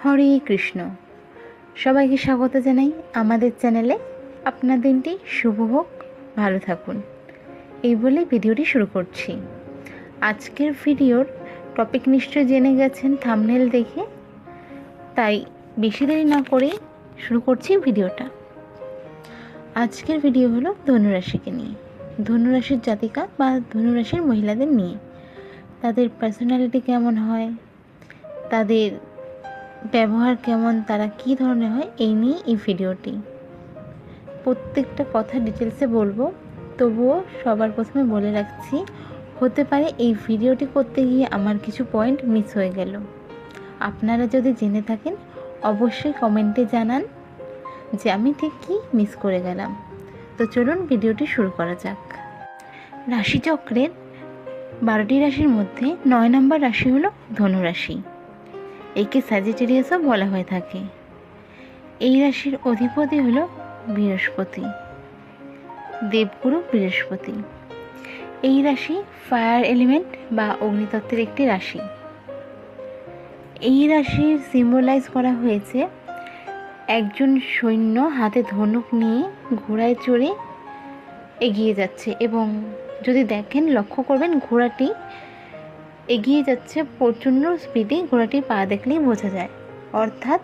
হরে কৃষ্ণ। সবাইকে স্বাগত জানাই আমাদের চ্যানেলে। আপনার দিনটি শুভ হোক, ভালো থাকুন, এই বলে ভিডিওটি শুরু করছি। আজকের ভিডিওর টপিক নিশ্চয় জেনে গেছেন থাম্বনেল দেখে, তাই বেশি দেরি না করেই শুরু করছি ভিডিওটা। আজকের ভিডিও হলো ধনুরাশিকে নিয়ে, ধনুরাশির জাতিকা বা ধনুরাশির মহিলাদের নিয়ে। তাদের পার্সোনালিটি কেমন হয়, তাদের ব্যবহার কেমন, তারা কী ধরনের হয়, এই নিয়ে এই ভিডিওটি। প্রত্যেকটা কথা ডিটেলসে বলবো, তবুও সবার প্রথমে বলে রাখছি, হতে পারে এই ভিডিওটি করতে গিয়ে আমার কিছু পয়েন্ট মিস হয়ে গেল। আপনারা যদি জেনে থাকেন অবশ্যই কমেন্টে জানান যে আমি ঠিক কী মিস করে গেলাম। তো চলুন ভিডিওটি শুরু করা যাক। রাশিচক্রের 12টি রাশির মধ্যে 9 নম্বর রাশি হলো ধনুরাশি। একে স্যাজিটেরিয়াসও বলা হয়ে থাকে। এই রাশির অধিপতি হলো বৃহস্পতি, দেবগুরু বৃহস্পতি। এই রাশি ফায়ার এলিমেন্ট বা অগ্নিতত্ত্বের একটি রাশি। এই রাশির সিম্বলাইজ করা হয়েছে একজন সৈন্য হাতে ধনুক নিয়ে ঘোড়ায় চড়ে এগিয়ে যাচ্ছে, এবং যদি দেখেন লক্ষ্য করবেন ঘোড়াটি এগিয়ে যাচ্ছে প্রচণ্ড স্পিডে। ঘোড়াটির পা দেখলেই বোঝা যায়। অর্থাৎ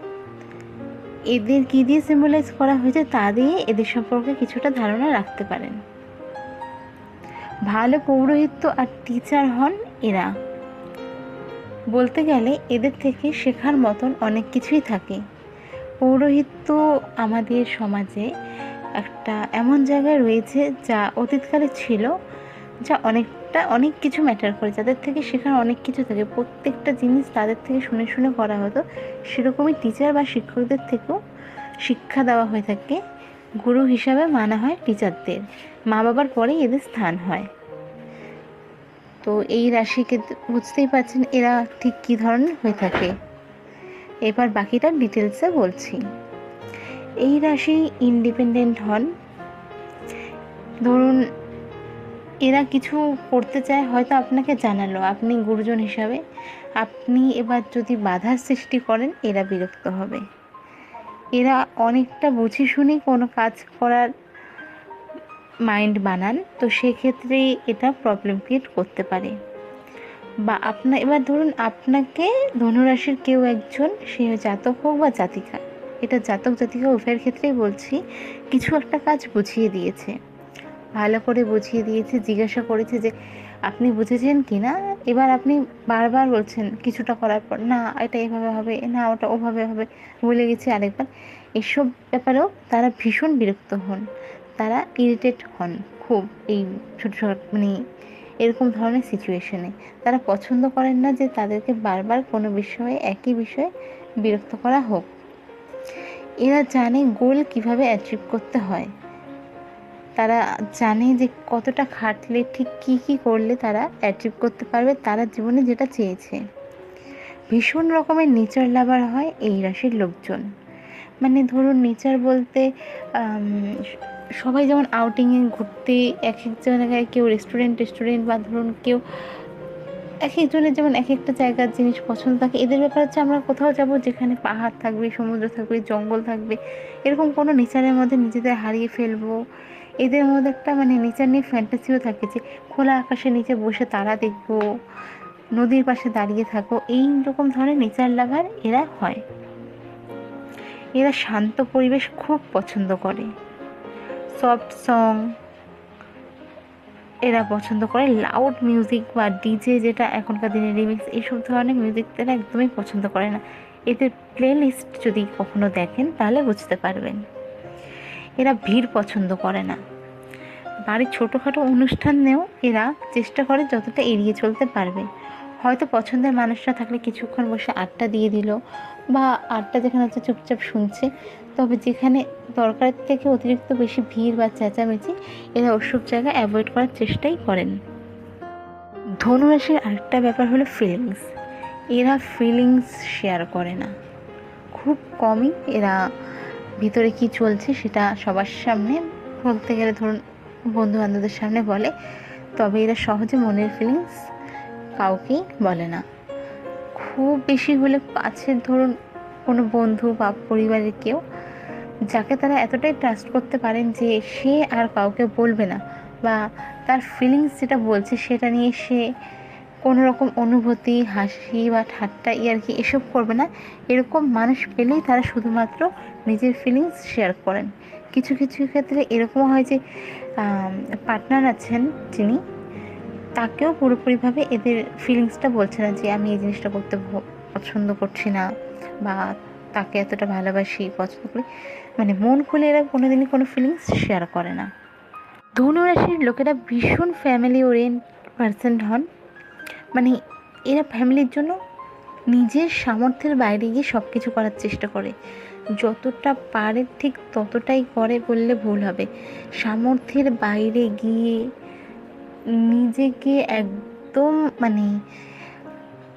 এদের কী দিয়ে সিম্বলাইজ করা হয়েছে তা দিয়ে এদের সম্পর্কে কিছুটা ধারণা রাখতে পারেন। ভালো পৌরোহিত্য আর টিচার হন এরা। বলতে গেলে এদের থেকে শেখার মতন অনেক কিছুই থাকে। পৌরোহিত্য আমাদের সমাজে একটা এমন জায়গায় রয়েছে যা অতীতকালে ছিল, যা অনেক কিছু ম্যাটার করে, যাদের থেকে শেখার অনেক কিছু থাকে। প্রত্যেকটা জিনিস তাদের থেকে শুনে শুনে করা হতো। সেরকমই টিচার বা শিক্ষকদের থেকেও শিক্ষা দেওয়া হয়ে থাকে। গুরু হিসাবে মানা হয় টিচারদের, মা বাবার পরেই এদের স্থান হয়। তো এই রাশিকে বুঝতেই পারছেন এরা ঠিক কী ধরনের হয়ে থাকে। এবার বাকিটা ডিটেলসে বলছি। এই রাশি ইন্ডিপেন্ডেন্ট হন। ধরুন এরা কিছু করতে চায়, হয়তো আপনাকে জানালো, আপনি গুরুজন হিসাবে আপনি এবার যদি বাধার সৃষ্টি করেন এরা বিরক্ত হবে। এরা অনেকটা বুঝে শুনে কোনো কাজ করার মাইন্ড বানান, তো সেক্ষেত্রে এটা প্রবলেম ক্রিয়েট করতে পারে। বা এবার ধরুন আপনাকে ধনুরাশির কেউ একজন, সে জাতক হোক বা জাতিকা, এটা জাতক জাতিকা উভয়ের ক্ষেত্রেই বলছি, কিছু একটা কাজ বুঝিয়ে দিয়েছে, ভালো করে বুঝিয়ে দিয়েছে, জিজ্ঞাসা করেছে যে আপনি বুঝেছেন কি না। এবার আপনি বারবার বলছেন কিছুটা করার পর, না এটা এভাবে হবে, না ওটা ওভাবে হবে, ভুলে গেছি আরেকবার। এসব ব্যাপারেও তারা ভীষণ বিরক্ত হন, তারা ইরিটেট হন খুব। এই ছোটো মানে এরকম ধরনের সিচুয়েশনে তারা পছন্দ করেন না যে তাদেরকে বারবার কোনো বিষয়ে একই বিষয়ে বিরক্ত করা হোক। এরা জানে গোল কিভাবে অ্যাচিভ করতে হয়, তারা জানে যে কতটা খাটলে ঠিক কী কী করলে তারা অ্যাচিভ করতে পারবে তারা জীবনে যেটা চেয়েছে। ভীষণ রকমের নেচার লাভার হয় এই রাশির লোকজন। মানে ধরুন নেচার বলতে সবাই যেমন আউটিংয়ে ঘুরতে এক এক জায়গায়, কেউ রেস্টুরেন্ট বা ধরুন কেউ এক একজনের যেমন এক একটা জায়গার জিনিস পছন্দ থাকে। এদের ব্যাপার হচ্ছে আমরা কোথাও যাব যেখানে পাহাড় থাকবে, সমুদ্র থাকবে, জঙ্গল থাকবে, এরকম কোনো নেচারের মধ্যে নিজেদের হারিয়ে ফেলবো। এদের মধ্যে একটা নেচার নিয়ে ফ্যান্টাসিও থাকে যে খোলা আকাশের নিচে বসে তারা দেখবো, নদীর পাশে দাঁড়িয়ে থাকো, এই রকম ধরনের নেচার লাভার এরা হয়। এরা শান্ত পরিবেশ খুব পছন্দ করে। সফট সং এরা পছন্দ করে। লাউড মিউজিক বা ডিজে, যেটা এখনকার দিনে রিমিক্স, এইসব ধরনের মিউজিক তারা একদমই পছন্দ করে না। এদের প্লে লিস্ট যদি কখনো দেখেন তাহলে বুঝতে পারবেন। এরা ভিড় পছন্দ করে না। বাড়ির ছোটোখাটো অনুষ্ঠানেও এরা চেষ্টা করে যতটা এড়িয়ে চলতে পারবে। হয়তো পছন্দের মানুষরা থাকলে কিছুক্ষণ বসে আড্ডা দিয়ে দিল, বা আড্ডা যেখানে হচ্ছে চুপচাপ শুনছে। তবে যেখানে দরকারের থেকে অতিরিক্ত বেশি ভিড় বা চেঁচামেচি, এরা ওসব জায়গা অ্যাভয়েড করার চেষ্টাই করেন। ধনুরাশির আরেকটা ব্যাপার হলো ফিলিংস। এরা ফিলিংস শেয়ার করে না, খুব কমই এরা ভিতরে কি চলছে সেটা সবার সামনে, বলতে গেলে ধরুন বন্ধু বান্ধবদের সামনে বলে, তবে এরা সহজে মনের ফিলিংস কাউকেই বলে না। খুব বেশি হলে কাছের ধরুন কোনো বন্ধু বা পরিবারের কেউ, যাকে তারা এতটাই ট্রাস্ট করতে পারেন যে সে আর কাউকে বলবে না, বা তার ফিলিংস যেটা বলছে সেটা নিয়ে সে কোনো রকম অনুভূতি, হাসি বা ঠাট্টা, ইয়ার্কি এসব করবে না। এরকম মানুষ পেলেই তারা শুধুমাত্র নিজের ফিলিংস শেয়ার করেন। কিছু কিছু ক্ষেত্রে এরকমও হয় যে পার্টনার আছেন যিনি, তাকেও পুরোপুরিভাবে এদের ফিলিংসটা বলছে না যে আমি এই জিনিসটা করতে পছন্দ করছি না, বা তাকে এতটা ভালোবাসি, পছন্দ করি, মানে মন খুলে এরা কোনোদিনই কোনো ফিলিংস শেয়ার করে না। ধনু রাশির লোকেরা ভীষণ ফ্যামিলি ওরিয়েন্ট পার্সন হন। মানে এরা ফ্যামিলির জন্য নিজের সামর্থ্যের বাইরে গিয়ে সব কিছু করার চেষ্টা করে, যতটা পারে ঠিক ততটাই করে বললে ভুল হবে। সামর্থ্যের বাইরে গিয়ে নিজেকে একদম মানে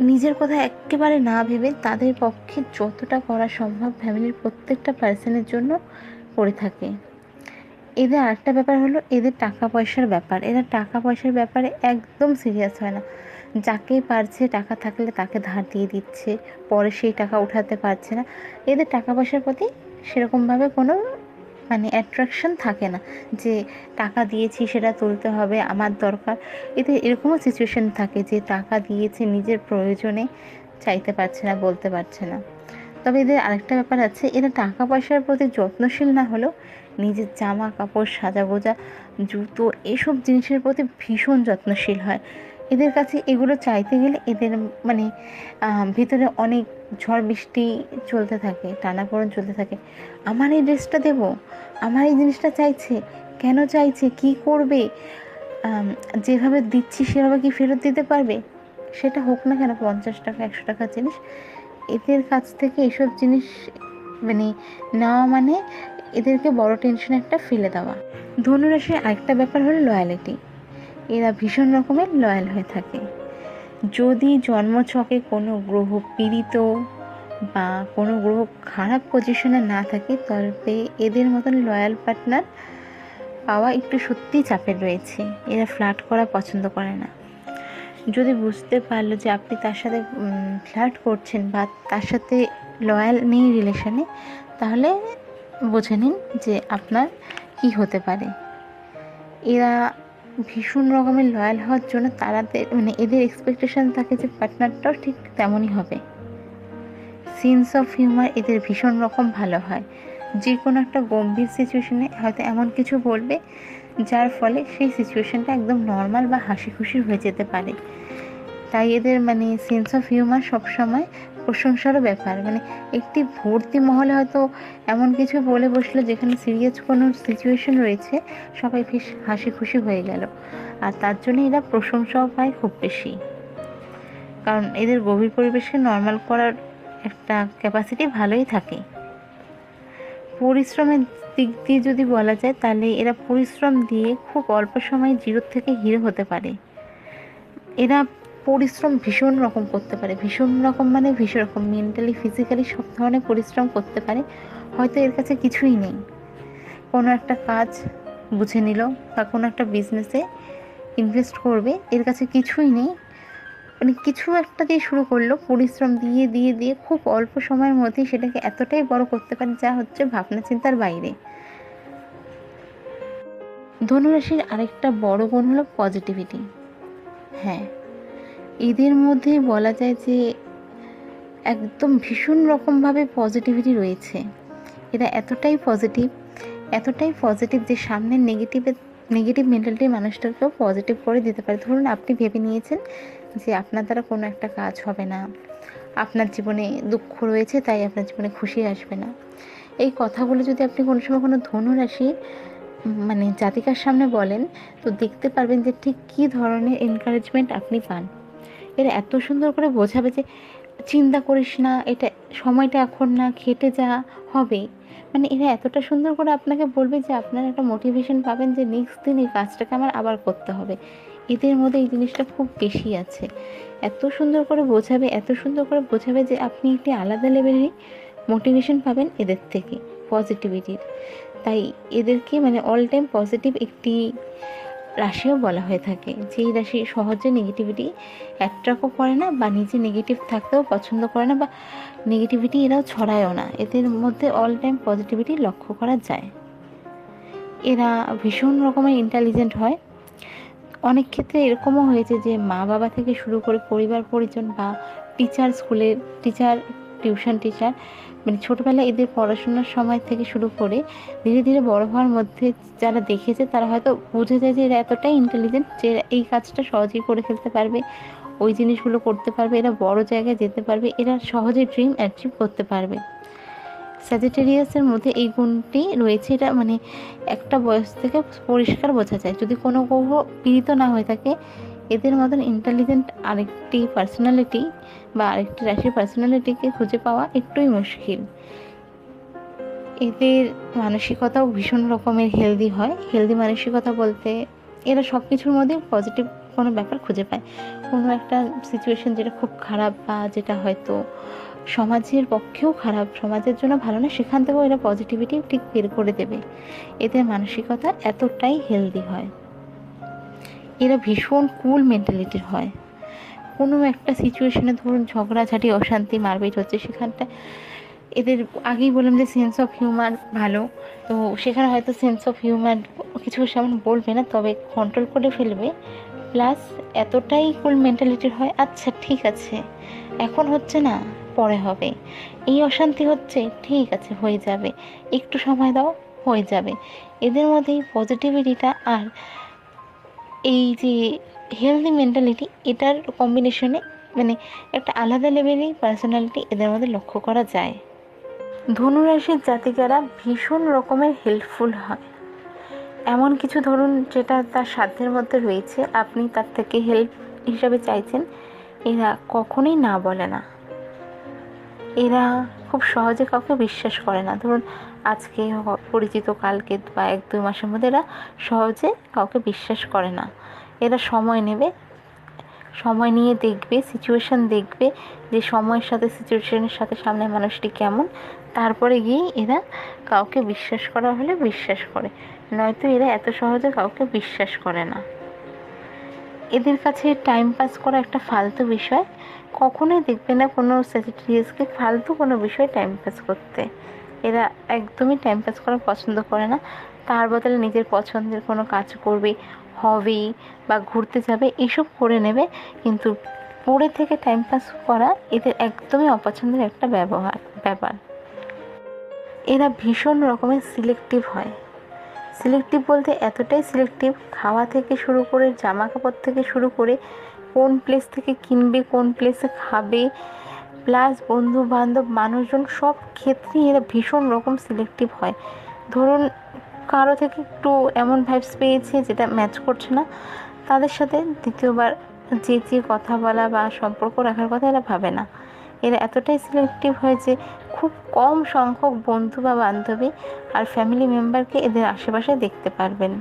নিজের কথা একেবারে না ভেবে তাদের পক্ষে যতটা করা সম্ভব ফ্যামিলির প্রত্যেকটা পার্সনের জন্য করে থাকে। এদের আরেকটা ব্যাপার হলো এদের টাকা পয়সার ব্যাপার। এরা টাকা পয়সার ব্যাপারে একদম সিরিয়াস হয় না। যাকে পারছে টাকা থাকলে তাকে ধার দিয়ে দিচ্ছে, পরে সেই টাকা উঠাতে পারছে না। এদের টাকা পয়সার প্রতি সেরকমভাবে কোনো মানে অ্যাট্রাকশন থাকে না যে টাকা দিয়েছি সেটা তুলতে হবে, আমার দরকার। এতে এরকমও সিচুয়েশন থাকে যে টাকা দিয়েছে নিজের প্রয়োজনে, চাইতে পারছে না, বলতে পারছে না। তবে এদের আরেকটা ব্যাপার আছে, এরা টাকা পয়সার প্রতি যত্নশীল না হলেও নিজের জামা কাপড়, সাজাগোজা, জুতো, এসব জিনিসের প্রতি ভীষণ যত্নশীল হয়। এদের কাছে এগুলো চাইতে গেলে এদের মানে ভিতরে অনেক ঝড় বৃষ্টি চলতে থাকে, টানাপোড়েন চলতে থাকে। আমার এই ড্রেসটা দেবো, আমার এই জিনিসটা চাইছে, কেন চাইছে, কি করবে, যেভাবে দিচ্ছি সেভাবে কি ফেরত দিতে পারবে, সেটা হোক না কেন 50 টাকা 100 টাকার জিনিস। এদের কাছ থেকে এসব জিনিস মানে নেওয়া মানে এদেরকে বড় টেনশন একটা ফেলে দেওয়া। ধনুরাশির আরেকটা ব্যাপার হলো লয়ালিটি। এরা ভীষণ রকমের লয়াল হয়ে থাকে। যদি জন্মছকে কোনো গ্রহ পীড়িত বা কোনো গ্রহ খারাপ পজিশনে না থাকে, তবে এদের মতন লয়াল পার্টনার পাওয়া একটু সত্যিই চাপের রয়েছে। এরা ফ্লার্ট করা পছন্দ করে না। যদি বুঝতে পারলো যে আপনি তার সাথে ফ্লার্ট করছেন বা তার সাথে লয়াল নেই রিলেশনে, তাহলে বুঝে নিন যে আপনার কি হতে পারে। এরা ভীষণ রকমের লয়াল হওয়ার জন্য তারাদের মানে এদের এক্সপেকটেশন থাকে যে পার্টনারটাও ঠিক তেমনই হবে। সেন্স অফ হিউমার এদের ভীষণ রকম ভালো হয়। যে কোনো একটা গম্ভীর সিচুয়েশনে হয়তো এমন কিছু বলবে যার ফলে সেই সিচুয়েশনটা একদম নর্মাল বা হাসি খুশির হয়ে যেতে পারে। তাই এদের মানে সেন্স অফ হিউমার সবসময় প্রশংসারও ব্যাপার। মানে একটি ভর্তি মহলে হয়তো এমন কিছু বলে বসলো যেখানে সিরিয়াস কোনো সিচুয়েশন রয়েছে, সবাই বেশ হাসি খুশি হয়ে গেল, আর তার জন্য এরা প্রশংসাও পায় খুব বেশি। কারণ এদের গভীর পরিবেশকে নর্মাল করার একটা ক্যাপাসিটি ভালোই থাকে। পরিশ্রমের দিক দিয়ে যদি বলা যায়, তাহলে এরা পরিশ্রম দিয়ে খুব অল্প সময়ে জিরো থেকে হিরো হতে পারে। এরা পরিশ্রম ভীষণ রকম করতে পারে, ভীষণ রকম মানে ভীষণ রকম, মেন্টালি ফিজিক্যালি সব ধরনের পরিশ্রম করতে পারে। হয়তো এর কাছে কিছুই নেই, কোনো একটা কাজ বুঝে নিল বা কোনো একটা বিজনেসে ইনভেস্ট করবে, এর কাছে কিছুই নেই, মানে কিছু একটা দিয়ে শুরু করলো, পরিশ্রম দিয়ে দিয়ে দিয়ে খুব অল্প সময়ের মধ্যেই সেটাকে এতটাই বড় করতে পারে যা হচ্ছে ভাবনা চিন্তার বাইরে। ধনুরাশির আরেকটা বড় গুণ হলো পজিটিভিটি। হ্যাঁ, এদের মধ্যে বলা যায় যে একদম ভীষণ রকমভাবে পজিটিভিটি রয়েছে। এরা এতটাই পজিটিভ যে সামনের নেগেটিভ মেন্টালিটির মানুষটাকেও পজিটিভ করে দিতে পারে। ধরুন আপনি ভেবে নিয়েছেন যে আপনার দ্বারা কোনো একটা কাজ হবে না, আপনার জীবনে দুঃখ রয়েছে তাই আপনার জীবনে খুশি আসবে না, এই কথাগুলো যদি আপনি কোনো সময় কোনো ধনুরাশি মানে জাতিকার সামনে বলেন, তো দেখতে পারবেন যে ঠিক কী ধরনের এনকারেজমেন্ট আপনি পান। এরা এত সুন্দর করে বোঝাবে যে চিন্তা করিস না, এটা সময়টা এখন না, খেটে যা, হবে। মানে এরা এতটা সুন্দর করে আপনাকে বলবে যে আপনার একটা মোটিভেশন পাবেন যে নেক্সট দিন এই কাজটাকে আমার আবার করতে হবে। এদের মধ্যে এই জিনিসটা খুব বেশি আছে। এত সুন্দর করে বোঝাবে যে আপনি একটি আলাদা লেভেলেরই মোটিভেশন পাবেন এদের থেকে, পজিটিভিটির। তাই এদেরকে মানে অল টাইম পজিটিভ একটি রাশিও বলা হয়ে থাকে, যে এই রাশি সহজে নেগেটিভিটি অ্যাট্রাক্টও করে না বা নিজে নেগেটিভ থাকতেও পছন্দ করে না বা নেগেটিভিটি এরাও ছড়ায়ও না। এদের মধ্যে অল টাইম পজিটিভিটি লক্ষ্য করা যায়। এরা ভীষণ রকমের ইন্টেলিজেন্ট হয়। অনেক ক্ষেত্রে এরকমও হয়েছে যে মা বাবা থেকে শুরু করে পরিবার পরিজন বা টিচার, স্কুলের টিচার, টিউশন টিচার, মানে ছোটোবেলায় এদের পড়াশোনার সময় থেকে শুরু করে ধীরে ধীরে বড় হওয়ার মধ্যে যারা দেখেছে তারা হয়তো বুঝে যায় যে এরা এতটাই ইন্টেলিজেন্ট যে এরা এই কাজটা সহজেই করে ফেলতে পারবে, ওই জিনিসগুলো করতে পারবে, এরা বড় জায়গায় যেতে পারবে, এরা সহজে ড্রিম অ্যাচিভ করতে পারবে। স্যাজিটেরিয়াসের মধ্যে এই গুণটি রয়েছে, এটা মানে একটা বয়স থেকে পরিষ্কার বোঝা যায়। যদি কোনো গ্রহ পীড়িত না হয়ে থাকে, এদের মতন ইন্টেলিজেন্ট আরেকটি পার্সোনালিটি বা আরেকটি রাশির পার্সোনালিটিকে খুঁজে পাওয়া একটুই মুশকিল। এদের মানসিকতাও ভীষণ রকমের হেলদি হয়। হেলদি মানসিকতা বলতে এরা সব কিছুর মধ্যে পজিটিভ কোনো ব্যাপার খুঁজে পায়। কোনো একটা সিচুয়েশন যেটা খুব খারাপ বা যেটা হয়তো সমাজের পক্ষেও খারাপ, সমাজের জন্য ভালো না, সেখান থেকেও এরা পজিটিভিটি ঠিক বের করে দেবে। এদের মানসিকতা এতটাই হেলদি হয়। এরা ভীষণ কুল মেন্টালিটির হয়। কোনো একটা সিচুয়েশনে ধরুন ঝগড়াঝাটি, অশান্তি, মারপিট হচ্ছে, সেখানটা এদের আগেই বললাম যে সেন্স অফ হিউমার ভালো, তো সেখানে হয়তো সেন্স অফ হিউমার কিছু সেমন বলবে না, তবে কন্ট্রোল করে ফেলবে। প্লাস এতটাই কুল মেন্টালিটির হয়, আচ্ছা ঠিক আছে এখন হচ্ছে না, পরে হবে, এই অশান্তি হচ্ছে, ঠিক আছে হয়ে যাবে, একটু সময় দাও, হয়ে যাবে। এদের মধ্যে এই পজিটিভিটিটা আর এই যে হেলদি মেন্টালিটি, এটার কম্বিনেশনে মানে একটা আলাদা লেভেলের পার্সোনালিটি এদের মধ্যে লক্ষ্য করা যায়। ধনুরাশির জাতিকারা ভীষণ রকমের হেল্পফুল হয়। এমন কিছু ধরুন যেটা তার সাধ্যের মধ্যে রয়েছে, আপনি তার থেকে হেল্প হিসাবে চাইছেন, এরা কখনোই না বলে না। এরা খুব সহজে কাউকে বিশ্বাস করে না। ধরুন আজকে পরিচিত, কালকে বা 1-2 মাসের মধ্যে এরা সহজে কাউকে বিশ্বাস করে না। এরা সময় নেবে, সময় নিয়ে দেখবে, সিচুয়েশান দেখবে যে সময়ের সাথে সিচুয়েশনের সাথে সামনের মানুষটি কেমন, তারপরে গিয়েই এরা কাউকে বিশ্বাস করা হলে বিশ্বাস করে, নয়তো এরা এত সহজে কাউকে বিশ্বাস করে না। এদের কাছে টাইম পাস করা একটা ফালতু বিষয়। কখনোই দেখবে না কোনো স্যাজিটেরিয়াসকে ফালতু কোনো বিষয়ে টাইম পাস করতে। এরা একদমই টাইম পাস করা পছন্দ করে না। তার বদলে নিজের পছন্দের কোনো কাজ করবে, হবি বা ঘুরতে যাবে, এসব করে নেবে। কিন্তু পড়ে থেকে টাইম পাস করা এদের একদমই অপছন্দের একটা ব্যাপার। এরা ভীষণ রকমের সিলেক্টিভ হয়। সিলেক্টিভ বলতে এতটাই সিলেক্টিভ, খাওয়া থেকে শুরু করে, জামা কাপড় থেকে শুরু করে, কোন প্লেস থেকে কিনবে, কোন প্লেসে খাবে, প্লাস বন্ধু বান্ধব, মানুষজন, সব ক্ষেত্রেই এরা ভীষণ রকম সিলেক্টিভ হয়। ধরুন কারো থেকে একটু এমন ভাইবস পেয়েছে যেটা ম্যাচ করছে না, তাদের সাথে দ্বিতীয়বার যে কথা বলা বা সম্পর্ক রাখার কথা এরা ভাবে না। এরা এতটাই সিলেক্টিভ হয় যে খুব কম সংখ্যক বন্ধু বা বান্ধবী আর ফ্যামিলি মেম্বারকে এদের আশেপাশে দেখতে পারবেন।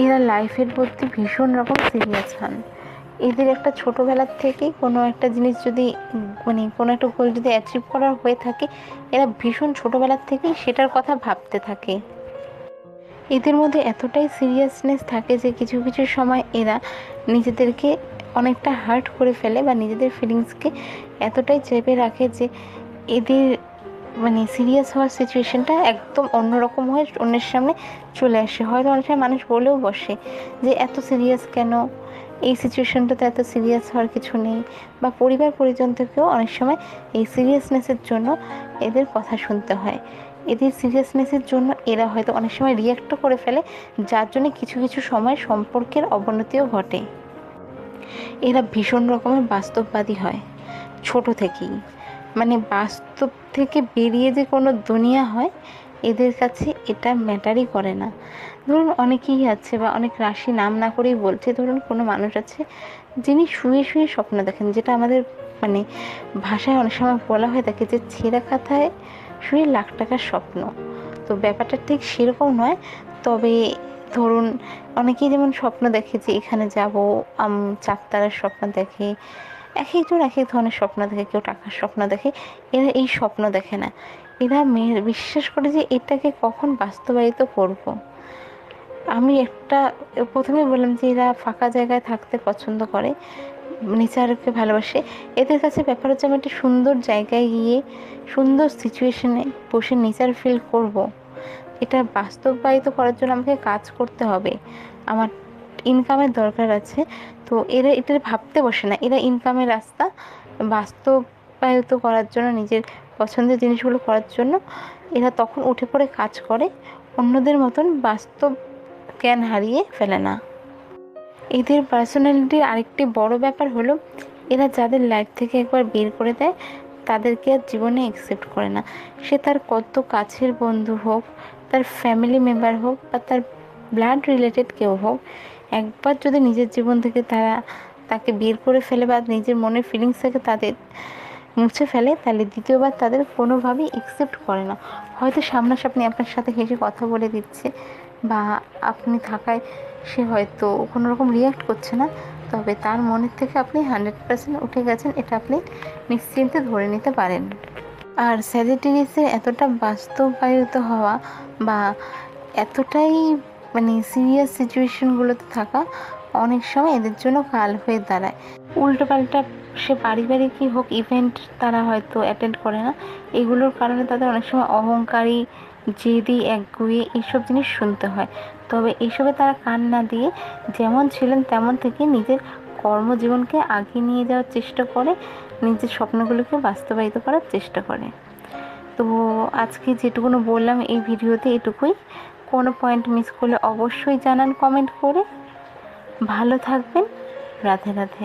এরা লাইফের প্রতি ভীষণ রকম সিরিয়াস হন। এদের একটা ছোটোবেলার থেকেই কোনো একটা জিনিস যদি মানে কোনো একটা গোল যদি অ্যাচিভ করার হয়ে থাকে, এরা ভীষণ ছোটোবেলার থেকেই সেটার কথা ভাবতে থাকে। এদের মধ্যে এতটাই সিরিয়াসনেস থাকে যে কিছু কিছু সময় এরা নিজেদেরকে অনেকটা হার্ট করে ফেলে বা নিজেদের ফিলিংসকে এতটাই চেপে রাখে যে এদের মানে সিরিয়াস হওয়ার সিচুয়েশানটা একদম অন্যরকম হয়ে অন্যের সামনে চলে আসে। হয়তো অনেক সময় মানুষ বলেও বসে যে এত সিরিয়াস কেন, এই সিচুয়েশানটাতে এত সিরিয়াস হওয়ার কিছু নেই। বা পরিবার পরিজন থেকেও অনেক সময় এই সিরিয়াসনেসের জন্য এদের কথা শুনতে হয়। এদের সিরিয়াসনেসের জন্য এরা হয়তো অনেক সময় রিঅ্যাক্টও করে ফেলে, যার জন্য কিছু কিছু সময় সম্পর্কের অবনতিও ঘটে। এরা ভীষণ রকমের বাস্তববাদী হয় ছোট থেকেই, মানে বাস্তব থেকে বেরিয়ে যে কোনো দুনিয়া হয় এদের কাছে এটা ম্যাটারই করে না। ধরুন অনেকেই আছে বা অনেক রাশি নাম না করেই বলছে, ধরুন কোনো মানুষ আছে যিনি শুয়ে শুয়ে স্বপ্ন দেখেন, যেটা আমাদের মানে ভাষায় অনেক সময় বলা হয়ে থাকে যে ছেঁড়া কাঁথায় শুয়ে লাখ টাকার স্বপ্ন। তো ব্যাপারটা ঠিক সেরকম নয়, তবে ধরুন অনেকেই যেমন স্বপ্ন দেখে যে এখানে যাব, চাঁদতারার স্বপ্ন দেখে, এক একজন এক এক ধরনের স্বপ্ন দেখে, কেউ টাকার স্বপ্ন দেখে। এরা এই স্বপ্ন দেখে না, এরা বিশ্বাস করে যে এটাকে কখন বাস্তবায়িত করব। আমি একটা প্রথমে বললাম যে এরা ফাঁকা জায়গায় থাকতে পছন্দ করে, নেচারকে ভালোবাসে। এদের কাছে ব্যাপার হচ্ছে আমি একটা সুন্দর জায়গায় গিয়ে সুন্দর সিচুয়েশনে বসে নেচার ফিল করব, এটা বাস্তবায়িত করার জন্য আমাকে কাজ করতে হবে, আমার ইনকামের দরকার আছে। তো এরা এটা ভাবতে বসে না, এরা ইনকামের রাস্তা বাস্তবায়িত করার জন্য, নিজের পছন্দের জিনিসগুলো করার জন্য এরা তখন উঠে পড়ে কাজ করে, অন্যদের মতন বাস্তব জ্ঞান হারিয়ে ফেলে না। এদের পার্সোনালিটির আরেকটি বড় ব্যাপার হলো এরা যাদের লাইফ থেকে একবার বের করে দেয় তাদেরকে আর জীবনে অ্যাকসেপ্ট করে না। সে তার কত কাছের বন্ধু হোক, তার ফ্যামিলি মেম্বার হোক, বা তার ব্লাড রিলেটেড কেউ হোক, একবার যদি নিজের জীবন থেকে তাকে বের করে ফেলে বা নিজের মনের ফিলিংস থেকে তাদের মুছে ফেলে, তাহলে দ্বিতীয়বার তাদের কোনোভাবেই অ্যাকসেপ্ট করে না। হয়তো সামনাসামনি আপনার সাথে হেসে কথা বলে দিচ্ছে বা আপনি থাকায় সে হয়তো কোনো রকম রিয়্যাক্ট করছে না, তবে তার মনের থেকে আপনি 100% উঠে গেছেন, এটা আপনি নিশ্চিন্তে ধরে নিতে পারেন। আর স্যাজিটেরিয়াসের এতটা বাস্তবায়িত হওয়া বা এতটাই মানে সিরিয়াস সিচুয়েশনগুলোতে থাকা অনেক সময় এদের জন্য কাল হয়ে দাঁড়ায়। উল্টোপাল্টা সে পারিবারিকই হোক ইভেন্ট তারা হয়তো অ্যাটেন্ড করে না, এগুলোর কারণে তাদের অনেক সময় অহংকারী, জেদি, একগুঁয়ে এইসব জিনিস শুনতে হয়। তবে এইসবে তারা কান না দিয়ে যেমন ছিলেন তেমন থেকে নিজের কর্মজীবনকে আগিয়ে নিয়ে যাওয়ার চেষ্টা করে, নিজের স্বপ্নগুলোকে বাস্তবায়িত করার চেষ্টা করে। তো আজকে যেটুকুনো বললাম এই ভিডিওতে এটুকুই। কোনো পয়েন্ট মিস করলে অবশ্যই জানান কমেন্ট করে। ভালো থাকবেন। রাধে রাধে।